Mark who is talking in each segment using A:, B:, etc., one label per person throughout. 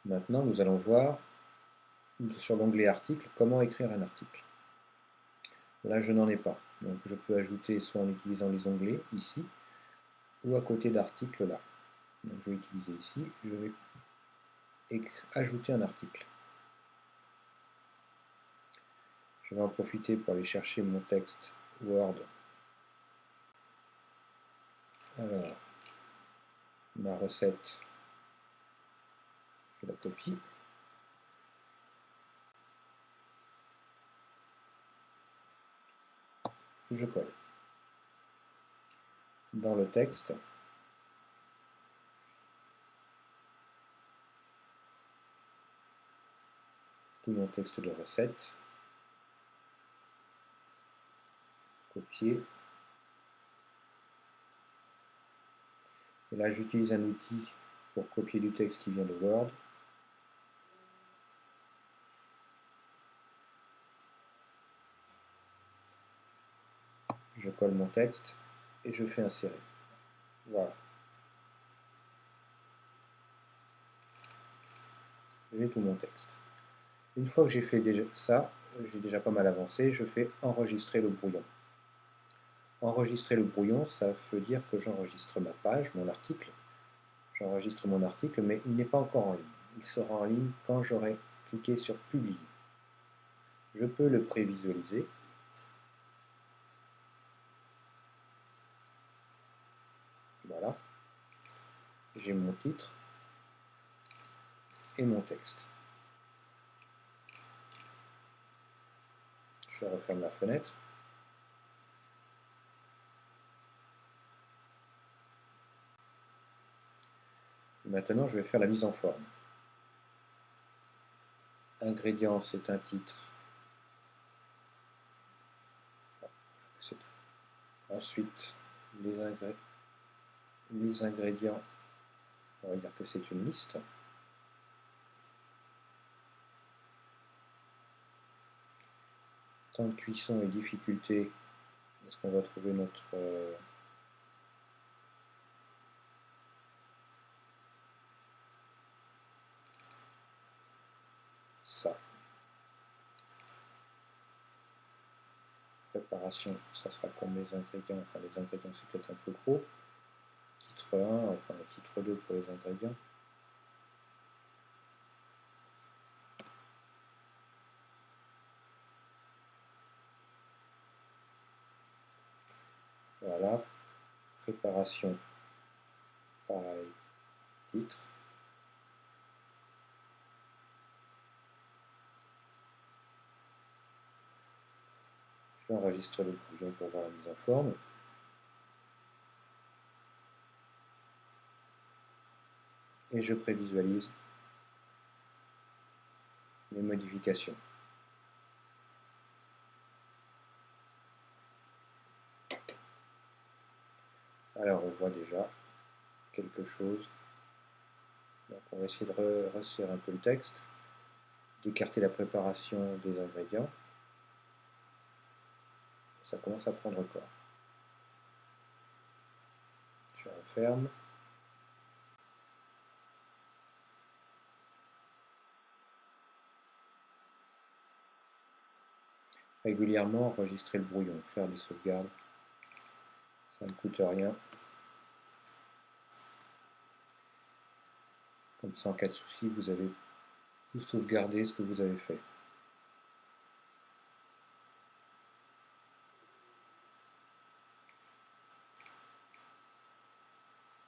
A: Maintenant, nous allons voir sur l'onglet article comment écrire un article. Là, je n'en ai pas. Donc, je peux ajouter soit en utilisant les onglets ici, ou à côté d'article là. Donc, je vais utiliser ici. Je vais ajouter un article. Je vais en profiter pour aller chercher mon texte Word. Alors, ma recette, je la copie. Je colle. Dans le texte, tout mon texte de recette, copier. Et là, j'utilise un outil pour copier du texte qui vient de Word. Je colle mon texte et je fais insérer. Voilà. J'ai tout mon texte. Une fois que j'ai fait déjà ça, j'ai déjà pas mal avancé, je fais enregistrer le brouillon. Enregistrer le brouillon, ça veut dire que j'enregistre ma page, mon article. J'enregistre mon article, mais il n'est pas encore en ligne. Il sera en ligne quand j'aurai cliqué sur Publier. Je peux le prévisualiser. Voilà. J'ai mon titre et mon texte. Je referme la fenêtre. Et maintenant, je vais faire la mise en forme. Ingrédients, c'est un titre. C'est tout. Ensuite, les ingrédients, on va dire que c'est une liste. Temps de cuisson et difficulté, est-ce qu'on va trouver notre ça. Préparation, ça sera comme les ingrédients, enfin les ingrédients c'est peut-être un peu gros. Titre 1, enfin titre 2 pour les ingrédients. Voilà, préparation, pareil, titre. Je vais enregistrer le brouillon pour voir la mise en forme. Et je prévisualise les modifications. Alors on voit déjà quelque chose. Donc on va essayer de resserrer un peu le texte, d'écarter la préparation des ingrédients. Ça commence à prendre corps. Je referme. Régulièrement enregistrer le brouillon, faire des sauvegardes. Ça ne coûte rien. Comme ça, en cas de souci, vous avez tout sauvegardé ce que vous avez fait.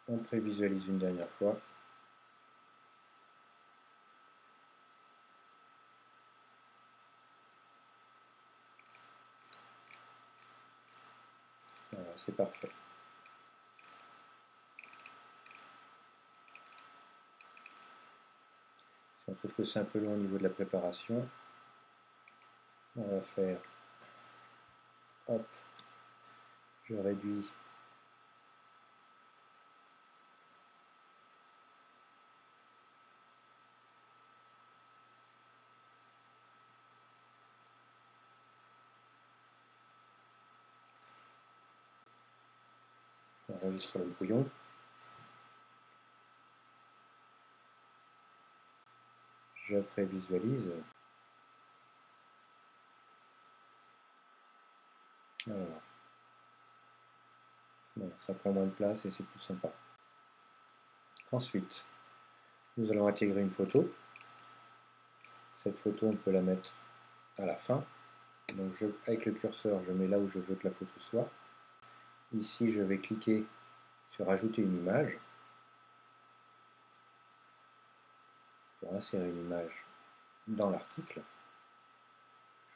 A: On prévisualise une dernière fois. Voilà, c'est parfait. Si on trouve que c'est un peu long au niveau de la préparation, on va faire, hop, je réduis on enregistre le brouillon. Je prévisualise. Alors, voilà, ça prend moins de place et c'est plus sympa. Ensuite, nous allons intégrer une photo. Cette photo, on peut la mettre à la fin. Donc avec le curseur, je mets là où je veux que la photo soit. Ici, je vais cliquer sur Ajouter une image pour insérer une image dans l'article.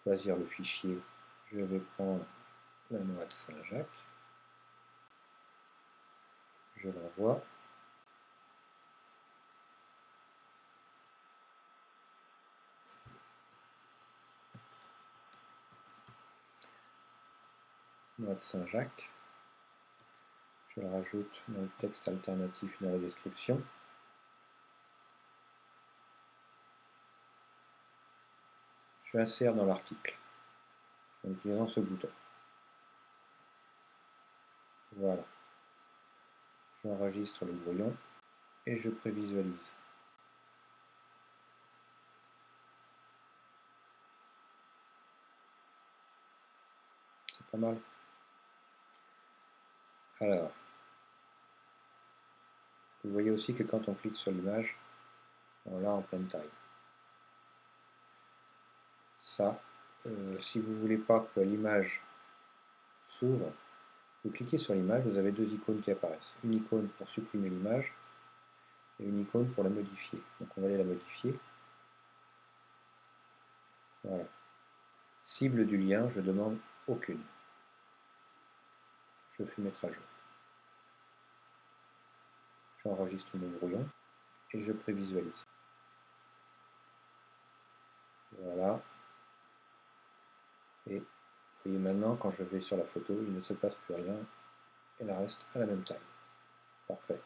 A: Choisir le fichier. Je vais prendre la noix de Saint-Jacques. Je l'envoie. Noix de Saint-Jacques. Je le rajoute dans le texte alternatif dans la description. Je insère dans l'article en utilisant ce bouton. Voilà. J'enregistre le brouillon et je prévisualise. C'est pas mal. Alors, vous voyez aussi que quand on clique sur l'image, on l'a en pleine taille. Ça, si vous ne voulez pas que l'image s'ouvre, vous cliquez sur l'image, vous avez deux icônes qui apparaissent. Une icône pour supprimer l'image et une icône pour la modifier. Donc on va aller la modifier. Voilà. Cible du lien, je demande aucune. Je fais mettre à jour. J'enregistre mon brouillon et je prévisualise. Voilà. Et vous voyez maintenant, quand je vais sur la photo, il ne se passe plus rien. Elle reste à la même taille. Parfait.